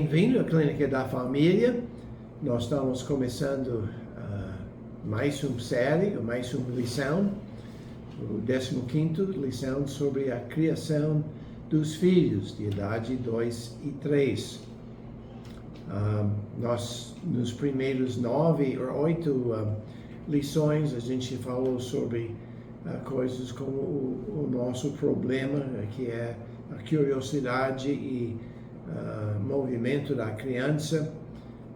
Bem-vindo à Clínica da Família. Nós estamos começando mais uma série, mais uma lição, o 15ª lição sobre a criação dos filhos de idade 2 e 3. Nós, nos primeiros 9 ou 8 lições, a gente falou sobre coisas como o nosso problema, que é a curiosidade e movimento da criança.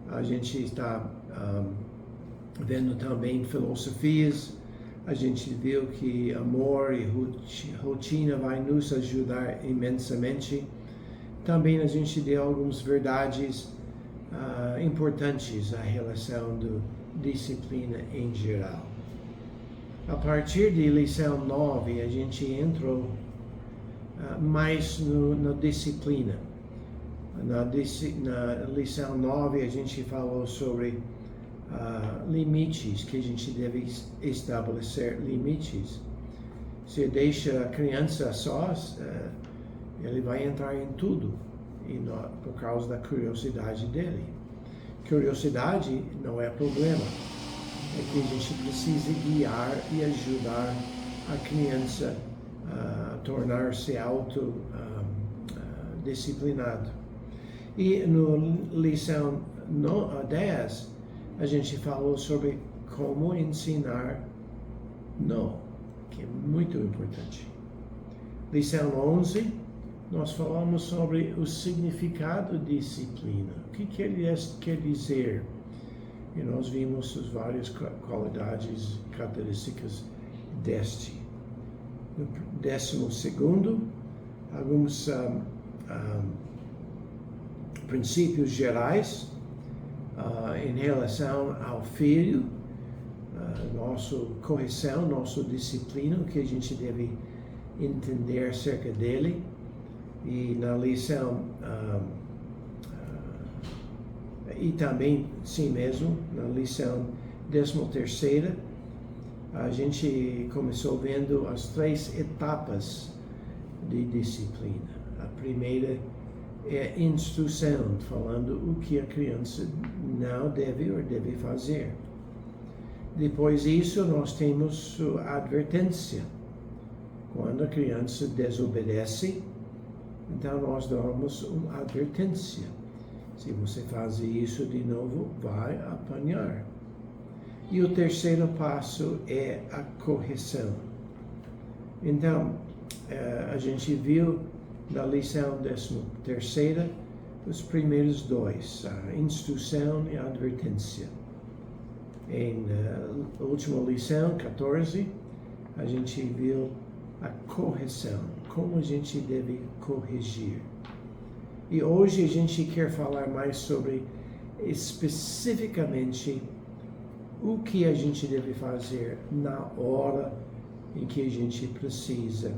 A gente está vendo também filosofias. A gente viu que amor e rotina vai nos ajudar imensamente. Também a gente deu algumas verdades importantes à relação da disciplina em geral. A partir de lição 9, a gente entrou mais na disciplina. Na lição 9, a gente falou sobre limites, que a gente deve estabelecer limites. Se deixa a criança sós, ele vai entrar em tudo, por causa da curiosidade dele. Curiosidade não é problema, é que a gente precisa guiar e ajudar a criança a tornar-se disciplinado. E no lição 10, a gente falou sobre como ensinar não, que é muito importante. Lição 11, nós falamos sobre o significado de disciplina. O que quer dizer? E nós vimos as várias qualidades características deste. No 12º, alguns princípios gerais em relação ao filho, nossa correção, nossa disciplina, o que a gente deve entender acerca dele. E na lição, e também, sim mesmo, na lição 13ª, a gente começou vendo as 3 etapas de disciplina. A primeira é instrução, falando o que a criança não deve ou deve fazer. Depois disso, nós temos a advertência. Quando a criança desobedece, então nós damos uma advertência. Se você faz isso de novo, vai apanhar. E o terceiro passo é a correção. Então, a gente viu na lição 13ª, os primeiros 2, a instrução e a advertência. Em última lição, 14, a gente viu a correção, como a gente deve corrigir. E hoje a gente quer falar mais sobre, especificamente, o que a gente deve fazer na hora em que a gente precisa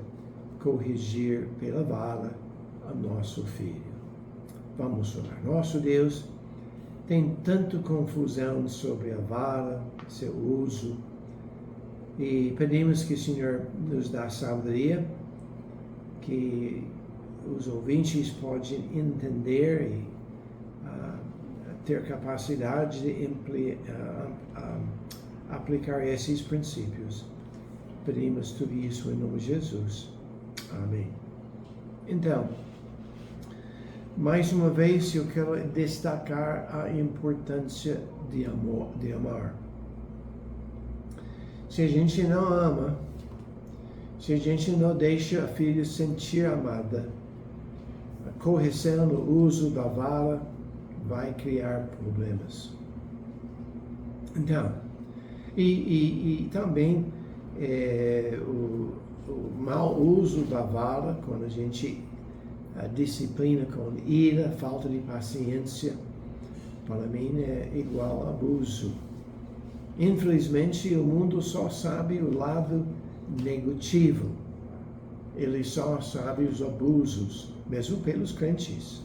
corrigir pela vara a nosso filho. Vamos orar. Nosso Deus, tem tanta confusão sobre a vara, seu uso, e pedimos que o Senhor nos dê sabedoria, que os ouvintes possam entender e ter capacidade de aplicar esses princípios. Pedimos tudo isso em nome de Jesus. Amém. Então, mais uma vez eu quero destacar a importância de amar. Se a gente não ama, se a gente não deixa a filha sentir amada, a correção no uso da vara vai criar problemas. Então, e também o mau uso da vara, quando a gente disciplina com ira, falta de paciência, para mim é igual a abuso. Infelizmente, o mundo só sabe o lado negativo. Ele só sabe os abusos, mesmo pelos crentes.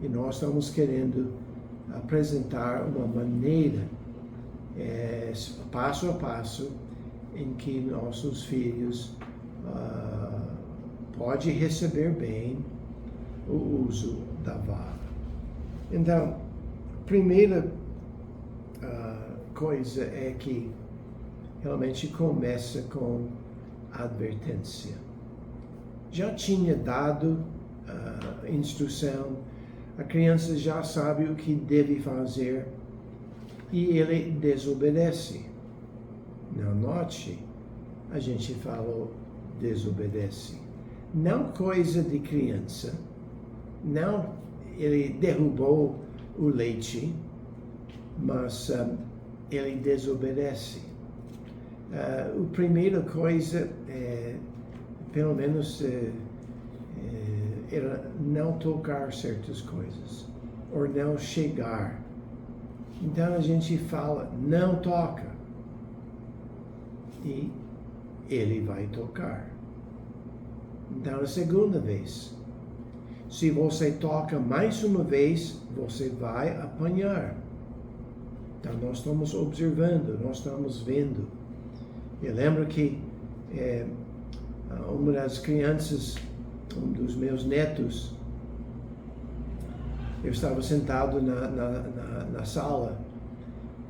E nós estamos querendo apresentar uma maneira, passo a passo, em que nossos filhos podem receber bem o uso da vara. Então, primeira coisa é que realmente começa com advertência. Já tinha dado instrução, a criança já sabe o que deve fazer e ele desobedece. Na noite, a gente falou desobedece. Não coisa de criança, não ele derrubou o leite, mas ele desobedece. A primeira coisa, pelo menos, era não tocar certas coisas, ou não chegar. Então a gente fala, não toca. E ele vai tocar. Então a segunda vez, se você toca mais uma vez, você vai apanhar. Então nós estamos observando, nós estamos vendo. Eu lembro que uma das crianças, um dos meus netos, eu estava sentado na sala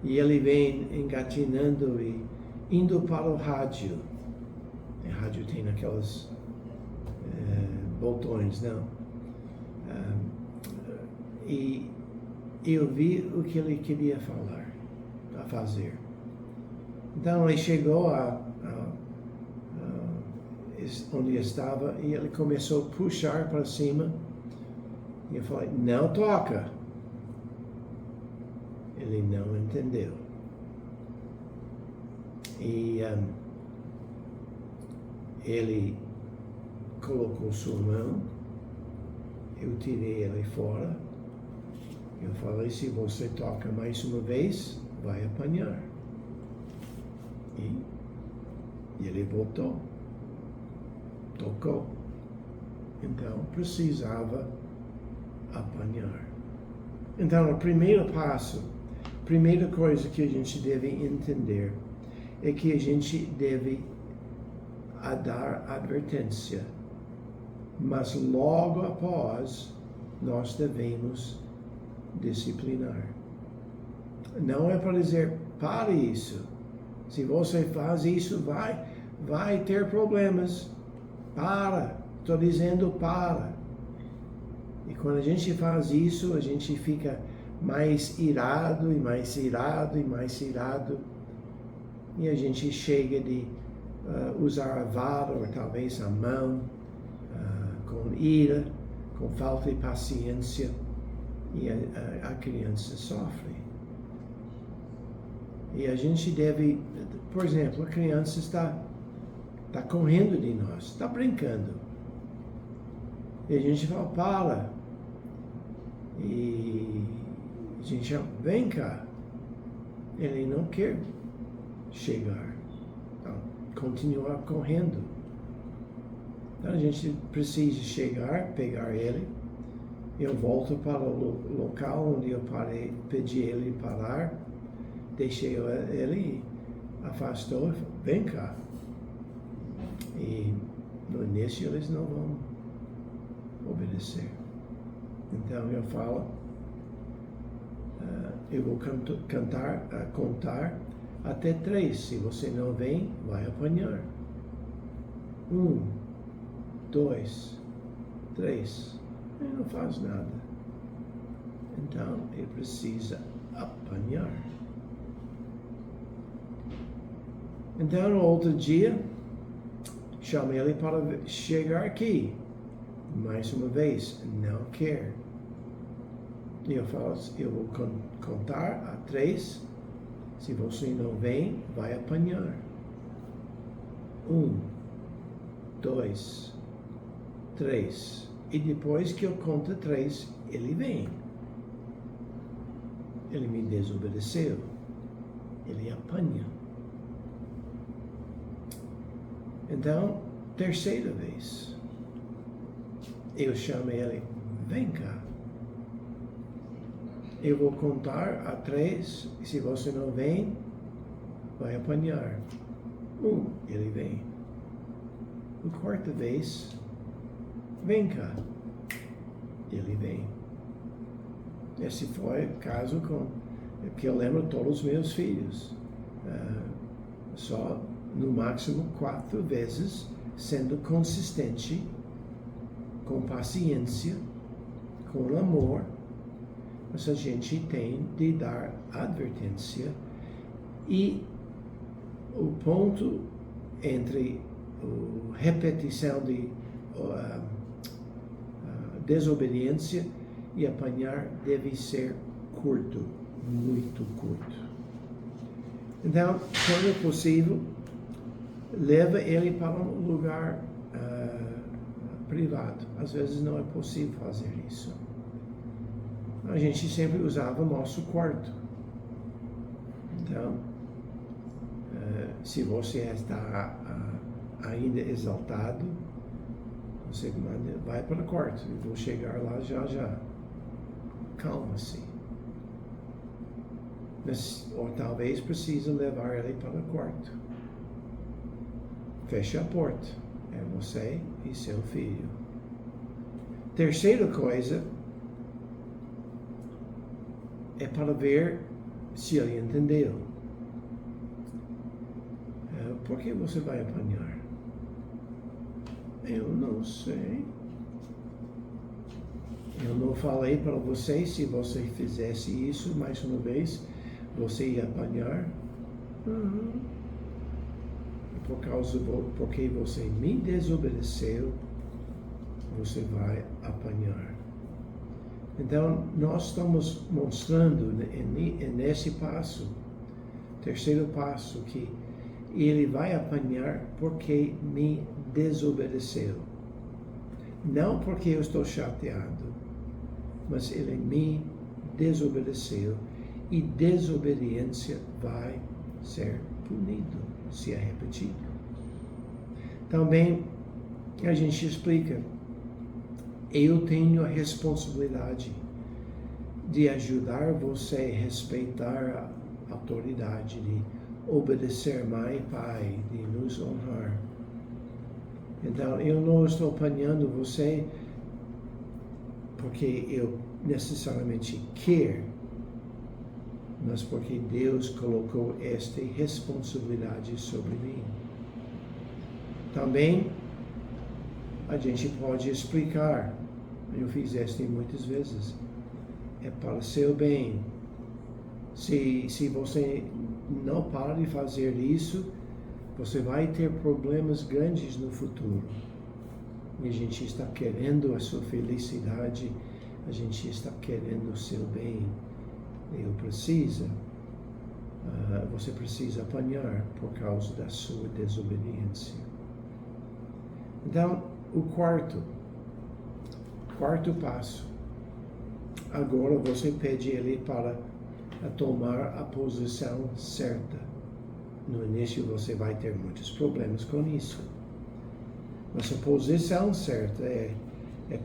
e ele vem engatinhando e indo para o rádio. O rádio tem aqueles botões, não? E eu vi o que ele queria fazer. Então ele chegou onde estava e ele começou a puxar para cima. E eu falei, não toca. Ele não entendeu. E ele colocou sua mão, eu tirei ele fora. Eu falei, se você toca mais uma vez, vai apanhar. E ele voltou, tocou. Então precisava apanhar. Então o primeiro passo, primeira coisa que a gente deve entender é que a gente deve dar advertência, mas logo após nós devemos disciplinar. Não é para dizer, pare isso. Se você faz isso, vai ter problemas. Para. Estou dizendo para. E quando a gente faz isso, a gente fica mais irado e mais irado e mais irado. E a gente chega de usar a vara ou talvez a mão com ira, com falta de paciência. E a criança sofre. E a gente deve, por exemplo, a criança está correndo de nós, está brincando. E a gente fala, para. E a gente chama, vem cá. Ele não quer chegar. Então, continuar correndo. Então a gente precisa chegar, pegar ele. Eu volto para o local onde eu parei, pedi ele parar. Deixei ele, afastou, vem cá. E no início eles não vão obedecer. Então eu falo, eu vou contar até 3. Se você não vem, vai apanhar. 1, 2, 3. Ele não faz nada. Então ele precisa apanhar. Então, no outro dia, chamo ele para chegar aqui. Mais uma vez, não quer. E eu falo, eu vou contar a 3. Se você não vem, vai apanhar. 1, 2, 3. E depois que eu conto 3, ele vem. Ele me desobedeceu. Ele apanha. Então, terceira vez, eu chamo ele, vem cá. Eu vou contar a 3, e se você não vem, vai apanhar. 1, ele vem. A quarta vez, vem cá. Ele vem. Esse foi o caso que eu lembro todos os meus filhos. Só no máximo 4 vezes, sendo consistente, com paciência, com amor, mas a gente tem de dar advertência. E o ponto entre a repetição de desobediência e apanhar deve ser curto, muito curto. Então, quando possível, leva ele para um lugar privado. Às vezes não é possível fazer isso. A gente sempre usava o nosso quarto. Então, se você está ainda exaltado, você vai para o quarto. Eu vou chegar lá já. Calma-se. Ou talvez precise levar ele para o quarto. Feche a porta. É você e seu filho. Terceira coisa é para ver se ele entendeu. Por que você vai apanhar? Eu não sei. Eu não falei para você, se você fizesse isso mais uma vez, você ia apanhar. Porque você me desobedeceu, você vai apanhar. Então, nós estamos mostrando nesse passo, terceiro passo, que ele vai apanhar porque me desobedeceu. Não porque eu estou chateado, mas ele me desobedeceu. E desobediência vai ser punido, se é repetido. Também a gente explica, eu tenho a responsabilidade de ajudar você a respeitar a autoridade, de obedecer mãe e pai, de nos honrar. Então, eu não estou apanhando você porque eu necessariamente quero, mas porque Deus colocou esta responsabilidade sobre mim. Também, a gente pode explicar, eu fiz isso muitas vezes, é para seu bem. Se você não para de fazer isso, você vai ter problemas grandes no futuro. E a gente está querendo a sua felicidade, a gente está querendo o seu bem. Você precisa apanhar por causa da sua desobediência. Então, o quarto passo. Agora você pede ele para tomar a posição certa. No início você vai ter muitos problemas com isso. Mas a posição certa é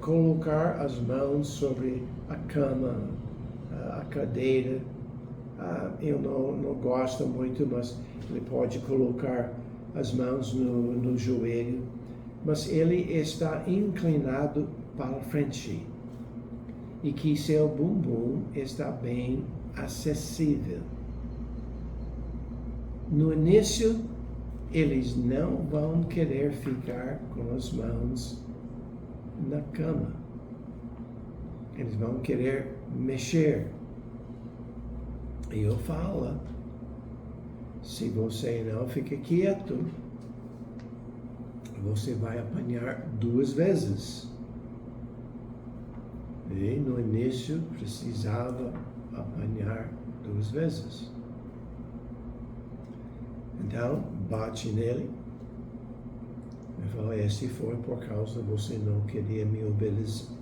colocar as mãos sobre a cama, a cadeira. Eu não gosto muito, mas ele pode colocar as mãos no joelho. Mas ele está inclinado para frente. E que seu bumbum está bem acessível. No início, eles não vão querer ficar com as mãos na cama. Eles vão querer mexer. E eu falo, se você não fica quieto, você vai apanhar 2 vezes. E no início precisava apanhar 2 vezes. Então, bate nele. Eu falo, esse foi por causa que você não queria me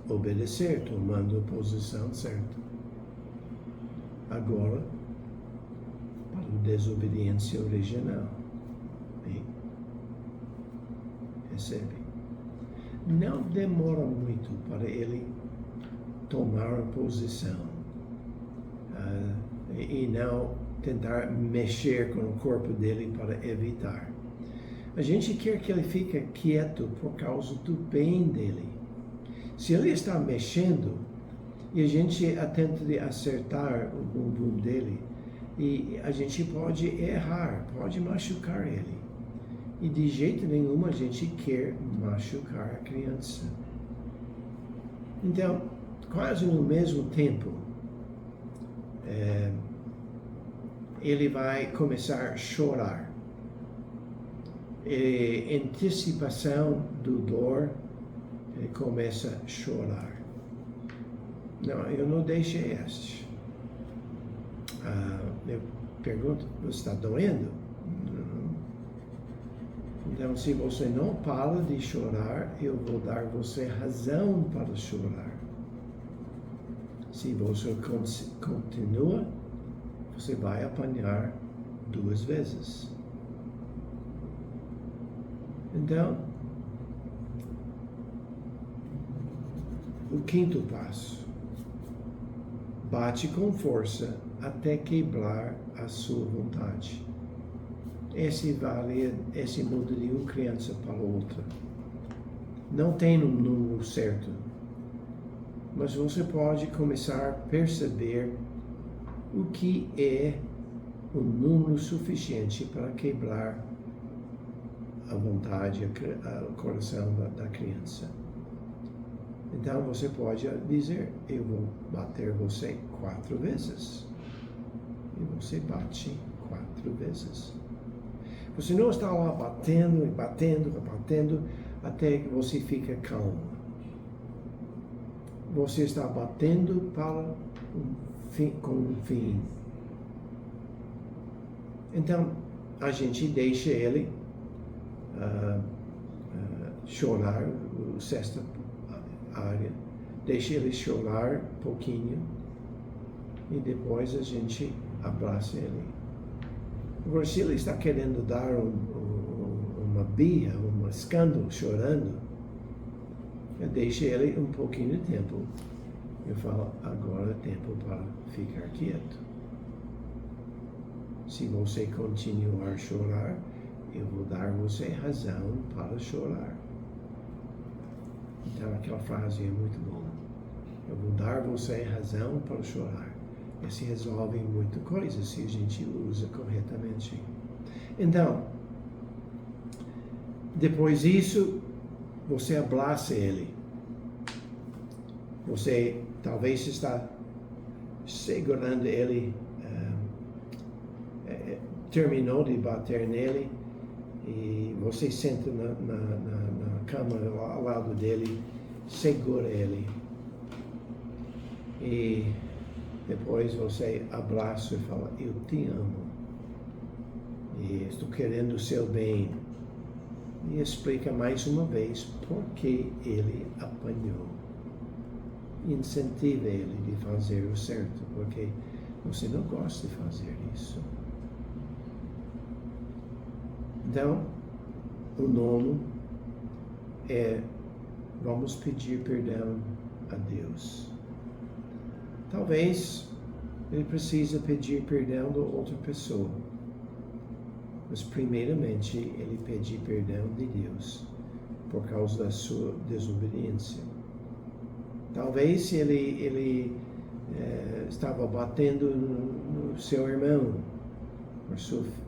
obedecer, tomando a posição certa. Agora, para a desobediência original. E recebe. Não demora muito para ele tomar a posição. E não tentar mexer com o corpo dele para evitar. A gente quer que ele fique quieto por causa do bem dele. Se ele está mexendo, E a gente tenta de acertar o bumbum dele. E a gente pode errar, pode machucar ele. E de jeito nenhum a gente quer machucar a criança. Então, quase no mesmo tempo, ele vai começar a chorar. Antecipação do dor, ele começa a chorar. Não, eu não deixei este. Eu pergunto, você está doendo? Não. Então, se você não para de chorar, eu vou dar você razão para chorar. Se você continua, você vai apanhar 2 vezes. Então, o 5º passo. Bate com força até quebrar a sua vontade. Esse muda de uma criança para outra. Não tem um número certo, mas você pode começar a perceber o que é um número suficiente para quebrar a vontade, o coração da criança. Então você pode dizer, eu vou bater você 4 vezes. E você bate 4 vezes. Você não está lá batendo, até que você fica calmo. Você está batendo com um fim. Então, a gente deixa ele chorar, o 6ª área, deixa ele chorar um pouquinho e depois a gente abraça ele. Agora, se ele está querendo dar uma birra, um escândalo, chorando, eu deixo ele um pouquinho de tempo. Eu falo, agora é tempo para ficar quieto. Se você continuar a chorar, eu vou dar você razão para chorar. Então, aquela frase é muito boa. Eu vou dar você razão para chorar. Se resolve muita coisa se a gente usa corretamente. Então, depois disso, você abraça ele. Você talvez está segurando ele, terminou de bater nele, e você senta na cama ao lado dele, segura ele. E depois você abraça e fala, eu te amo. E estou querendo o seu bem. E explica mais uma vez por que ele apanhou. Incentiva ele de fazer o certo, porque você não gosta de fazer isso. Então, o 9 é, vamos pedir perdão a Deus. Talvez ele precisa pedir perdão da outra pessoa. Mas primeiramente ele pedir perdão de Deus por causa da sua desobediência. Talvez ele estava batendo no seu irmão, ou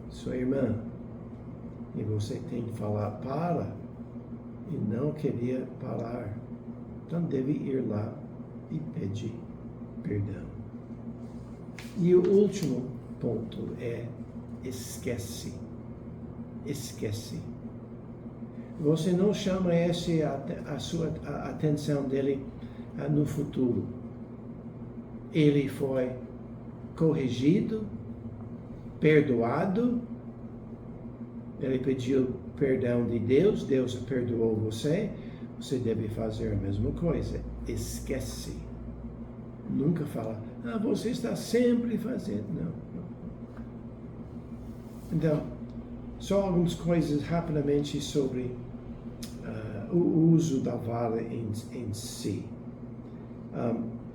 sua irmã, e você tem que falar para, e não queria parar. Então deve ir lá e pedir perdão. E o último ponto é esquece. Esquece. Você não chama a sua atenção dele no futuro. Ele foi corrigido, perdoado, ele pediu perdão de Deus, Deus perdoou você, você deve fazer a mesma coisa. Esquece. Nunca fala, você está sempre fazendo. Não. Então, só algumas coisas rapidamente sobre o uso da vara em si.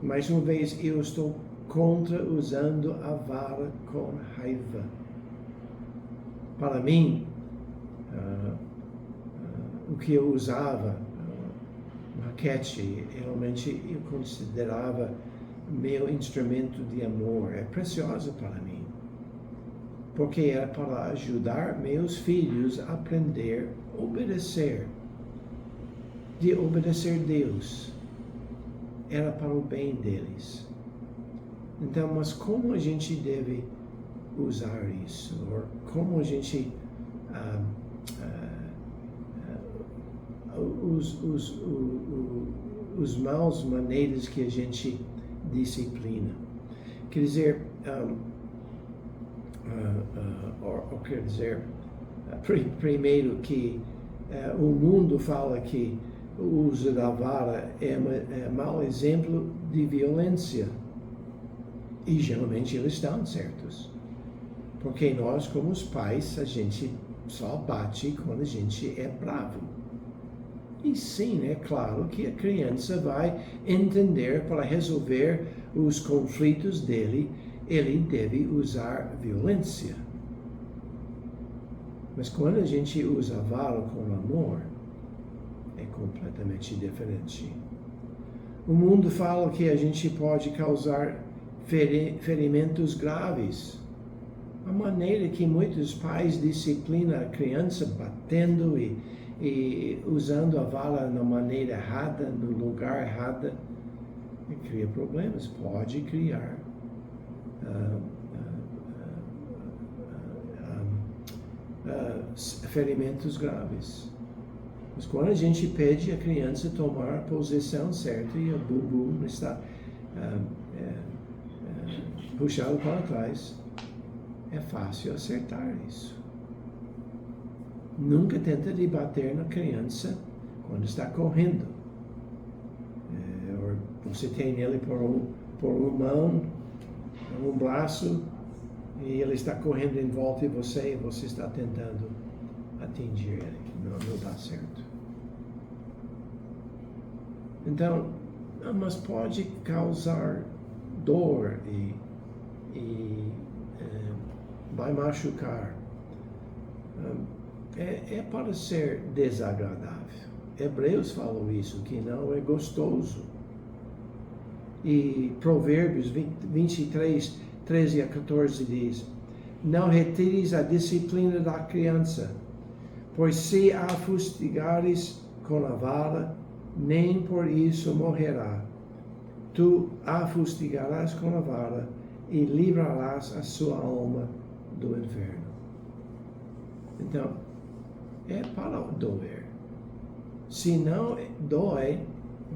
Mais uma vez, eu estou contra usando a vara com raiva. Para mim, o que eu usava, raquete, realmente eu considerava meu instrumento de amor, é preciosa para mim. Porque é para ajudar meus filhos a aprender a obedecer. De obedecer a Deus. Era para o bem deles. Então, mas como a gente deve usar isso? Ou como a gente os maus maneiras que a gente disciplina. Quer dizer, quer dizer, primeiro que o mundo fala que o uso da vara é mau exemplo de violência. E geralmente eles estão certos. Porque nós, como os pais, a gente só bate quando a gente é bravo. E sim, é claro que a criança vai entender para resolver os conflitos dele, ele deve usar violência. Mas quando a gente usa a vara com amor, é completamente diferente. O mundo fala que a gente pode causar ferimentos graves. A maneira que muitos pais disciplinam a criança batendo e usando a vara na maneira errada, no lugar errado, cria problemas, pode criar ferimentos graves. Mas quando a gente pede a criança tomar a posição certa e o bumbum está puxado para trás, é fácil acertar isso. Nunca tenta de bater na criança quando está correndo. Ou você tem ele por uma mão, um braço, e ele está correndo em volta de você e você está tentando atingir ele. Não dá certo. Então, mas pode causar dor e vai machucar. É para ser desagradável. Hebreus falam isso, que não é gostoso. E Provérbios 23, 13 a 14 diz: não retires a disciplina da criança, pois se a fustigares com a vara, nem por isso morrerá. Tu a fustigarás com a vara e livrarás a sua alma do inferno. Então, é para doer. Se não dói,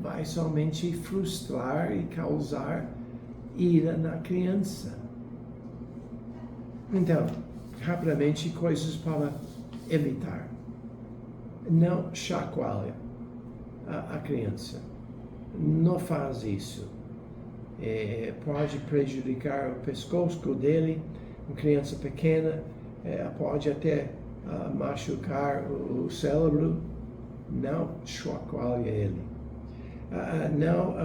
vai somente frustrar e causar ira na criança. Então, rapidamente, coisas para evitar. Não chacoalha a criança. Não faz isso. Pode prejudicar o pescoço dele. Uma criança pequena pode até machucar o cérebro. Não chacoalha ele. Não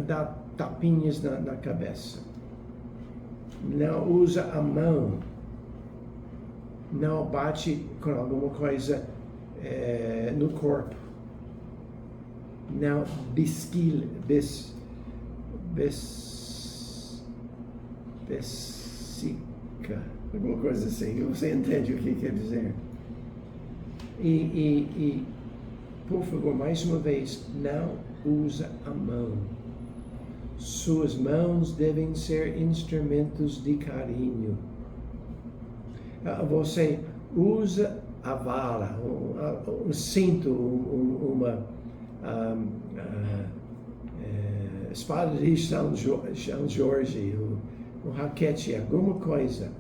dá tapinhas na cabeça. Não usa a mão. Não bate com alguma coisa no corpo. Não bisquilha, alguma coisa assim. Você entende o que quer dizer? E por favor, mais uma vez, não usa a mão. Suas mãos devem ser instrumentos de carinho. Você usa a vara, um cinto, uma espada de São Jorge, um raquete, alguma coisa.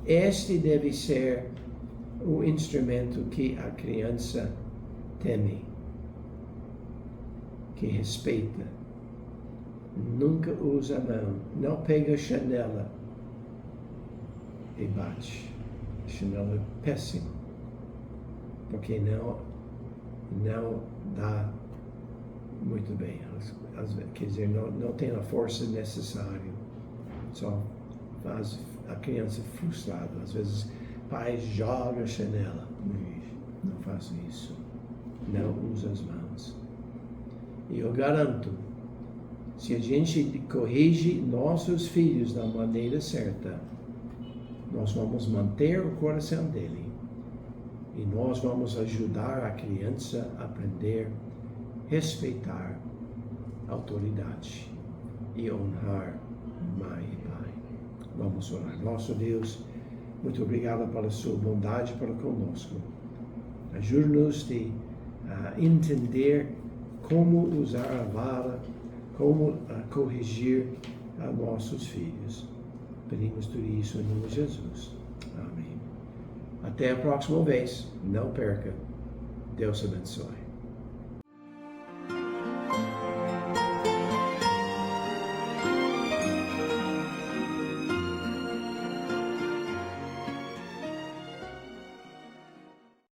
Este deve ser o instrumento que a criança teme, que respeita. Nunca usa a mão, não pega a chinela e bate. A chinela é péssimo, porque não dá muito bem. Quer dizer, não tem a força necessária. Só faz a criança frustrada. Às vezes, pai joga a chinela. Não faça isso. Não usa as mãos. E eu garanto Se a gente corrige nossos filhos da maneira certa, nós vamos manter o coração dele. E nós vamos ajudar a criança a aprender a respeitar a autoridade e honrar mãe e pai. Vamos orar. Nosso Deus, muito obrigado pela sua bondade para conosco. Ajude-nos a entender como usar a vara, como corrigir a nossos filhos. Pedimos tudo isso em nome de Jesus. Amém. Até a próxima vez. Não perca. Deus abençoe.